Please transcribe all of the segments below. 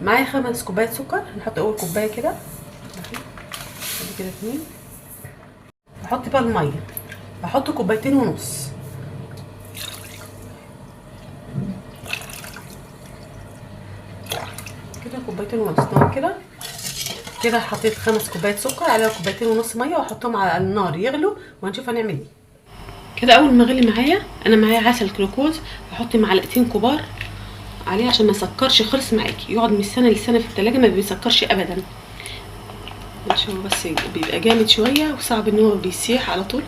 معايا 5 كوبايات سكر. نحط اول كوبايه كده، ادي كده 2. احط بقى الميه، احط 2.5 كوباية. كده 2.5 كوباية تمام كده. كده حطيت 5 كوبايات سكر على 2.5 كوباية ميه، واحطهم على النار يغلوا وهنشوف هنعمل ايه. كده اول ما غلي معايا، انا معايا عسل جلوكوز، هحط معلقتين كبار عليه عشان ما يسكرش خالص معاكي، يقعد من سنه لسنه في التلاجة ما بيسكرش ابدا. عشان هو بس بيبقى جامد شويه وصعب ان هو بيسيح على طول.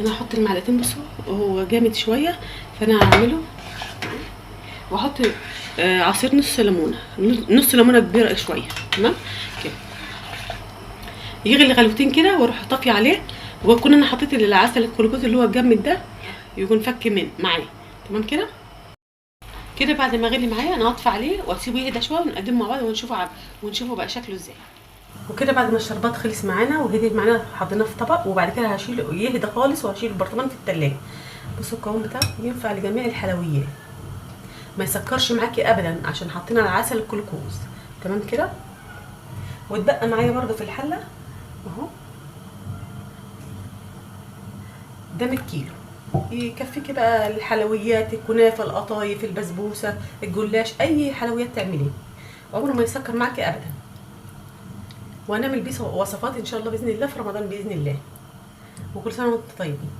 انا هحط المعلقتين بصوا وهو جامد شويه، فانا هعمله واحط عصير نص ليمونه، نص ليمونه كبيره شويه تمام كده. يغلي غلوتين كده واروح طافيه عليه، واكون انا حطيت العسل الجلوكوز اللي هو الجامد ده يكون فك من معايا تمام كده. كده بعد ما غلي معايا انا هطفي عليه واسيبه يهدى شويه ونقدمه مع بعض ونشوفه بقى شكله ازاي. وكده بعد ما الشربات خلص معانا وهدي معانا حطيناه في طبق، وبعد كده هشيله يهدى خالص وهشيل البرطمان في التلاجة. بصوا القوام بتاعه ينفع لجميع الحلويات، ما يسكرش معاكي ابدا عشان حاطين العسل الجلوكوز تمام كده. واتبقى معايا برده في الحله اهو ده 100 كيلو، يكفيكي بقى الحلويات، الكنافه، القطايف، البسبوسه، الجلاش، اي حلويات تعمليه عمره ما يسكر معاكي ابدا. وهنعمل بيه وصفات ان شاء الله باذن الله في رمضان باذن الله. وكل سنه وانتم طيبين.